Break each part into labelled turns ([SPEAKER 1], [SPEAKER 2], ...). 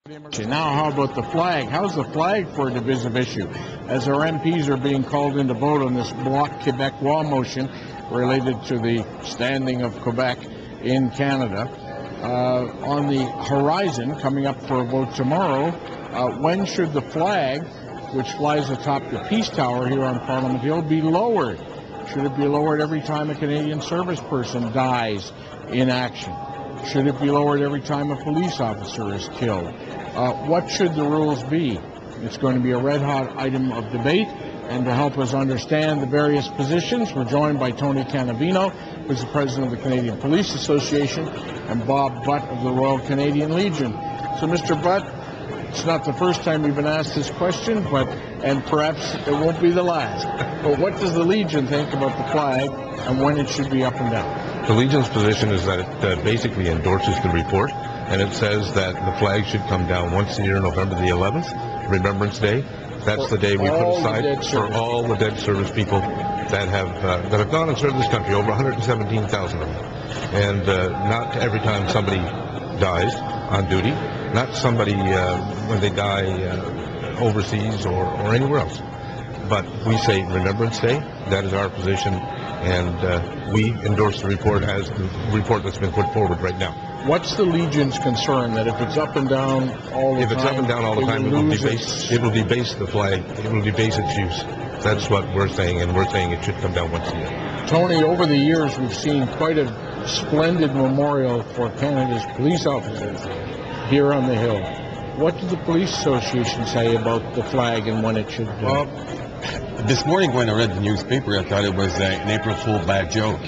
[SPEAKER 1] Now, how about the flag? How's the flag for a divisive issue? As our MPs are being called in to vote on this Bloc Québécois motion related to the standing of Quebec in Canada, on the horizon, coming up for a vote tomorrow, when should the flag, which flies atop the Peace Tower here on Parliament Hill, be lowered? Should it be lowered every time a Canadian service person dies in action? Should it be lowered every time a police officer is killed? What should the rules be? It's going to be a red-hot item of debate, and to help us understand the various positions, we're joined by Tony Canavino, who's the president of the Canadian Police Association, and Bob Butt of the Royal Canadian Legion. So, Mr. Butt, it's not the first time you've been asked this question, and perhaps it won't be the last. But what does the Legion think about the flag and when it should be up and down?
[SPEAKER 2] The Legion's position is that it basically endorses the report, and it says that the flag should come down once a year, November the 11th, Remembrance Day. That's the day we put aside for all the dead service people that have gone and served this country, over 117,000 of them. And not every time somebody dies on duty, not somebody when they die overseas or anywhere else. But we say Remembrance Day. That is our position, and we endorse the report as the report that's been put forward right now.
[SPEAKER 1] What's the Legion's concern that if it's up and down all the time?
[SPEAKER 2] If it's up and down all the time, it will debase the flag. It will debase its use. That's what we're saying, and we're saying it should come down once a year.
[SPEAKER 1] Tony, over the years, we've seen quite a splendid memorial for Canada's police officers here on the Hill. What did the Police Association say about the flag and when it should be?
[SPEAKER 3] Well, this morning when I read the newspaper, I thought it was an April Fool bad joke.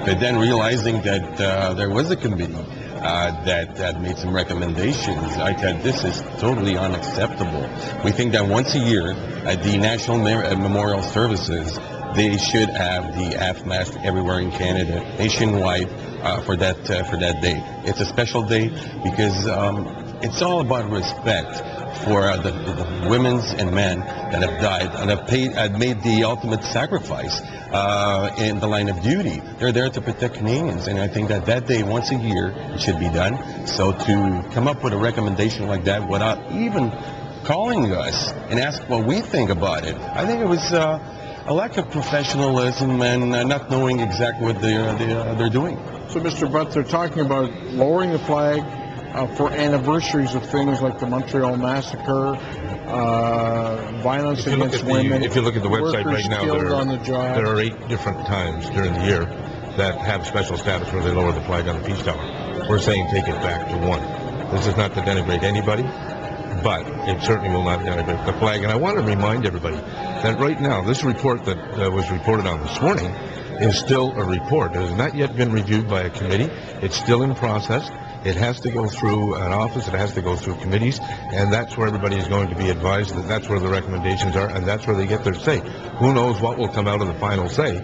[SPEAKER 3] But then realizing that there was a committee that made some recommendations, I thought this is totally unacceptable. We think that once a year at the National Memorial Services, they should have the half-mast everywhere in Canada, nationwide, for that day. It's a special day because it's all about respect for the women and men that have died and have made the ultimate sacrifice in the line of duty. They're there to protect Canadians, and I think that day, once a year, it should be done. So to come up with a recommendation like that without even calling us and ask what we think about it, I think it was a lack of professionalism and not knowing exactly what they're doing.
[SPEAKER 1] So, Mr. Butt, they're talking about lowering the flag for anniversaries of things like the Montreal Massacre, violence against women.
[SPEAKER 2] If you look at the website right now, there are 8 different times during the year that have special status where they lower the flag on the Peace Tower. We're saying take it back to 1. This is not to denigrate anybody, but it certainly will not denigrate the flag. And I want to remind everybody that right now, this report that was reported on this morning is still a report. It has not yet been reviewed by a committee. It's still in process. It has to go through an office, it has to go through committees, and that's where everybody is going to be advised that that's where the recommendations are, and that's where they get their say. Who knows what will come out of the final say?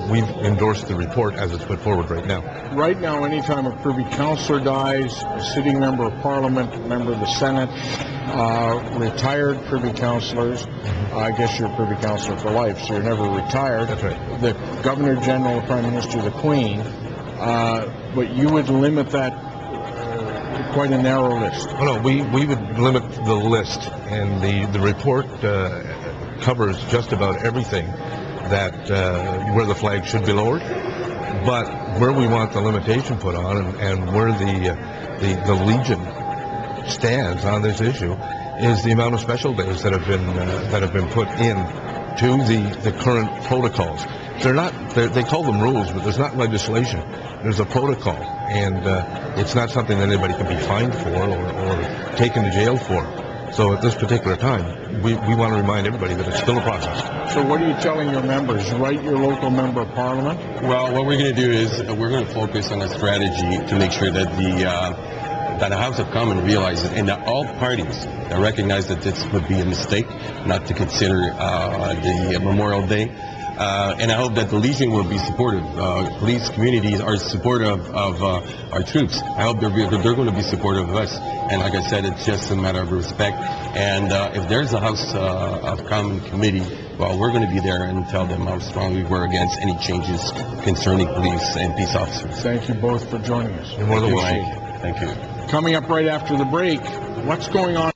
[SPEAKER 2] We've endorsed the report as it's put forward right now.
[SPEAKER 1] Right now, anytime a Privy Councillor dies, a sitting member of Parliament, member of the Senate, retired Privy Councillors, I guess you're a Privy Councillor for life, so you're never retired.
[SPEAKER 2] That's right.
[SPEAKER 1] The Governor General, the Prime Minister, the Queen, but you would limit that to quite a narrow list.
[SPEAKER 2] Oh, no, we would limit the list, and the report covers just about everything that where the flag should be lowered, but where we want the limitation put on and where the Legion stands on this issue is the amount of special days that have been put in to the current protocols. They call them rules, but there's not legislation. There's a protocol, and it's not something that anybody can be fined for or taken to jail for. So at this particular time, we want to remind everybody that it's still a process.
[SPEAKER 1] So what are you telling your members? Write your local member of Parliament?
[SPEAKER 3] Well, what we're going to do is we're going to focus on a strategy to make sure that the House of Commons realizes, and that all parties that recognize that this would be a mistake not to consider the Memorial Day. And I hope that the Legion will be supportive. Police communities are supportive of our troops. I hope they're going to be supportive of us. And like I said, it's just a matter of respect. And if there's a House of Commons committee, well, we're going to be there and tell them how strongly we're against any changes concerning police and peace officers.
[SPEAKER 1] Thank you both for joining us.
[SPEAKER 2] You're more than welcome.
[SPEAKER 3] Thank you.
[SPEAKER 1] Coming up right after the break, what's going on?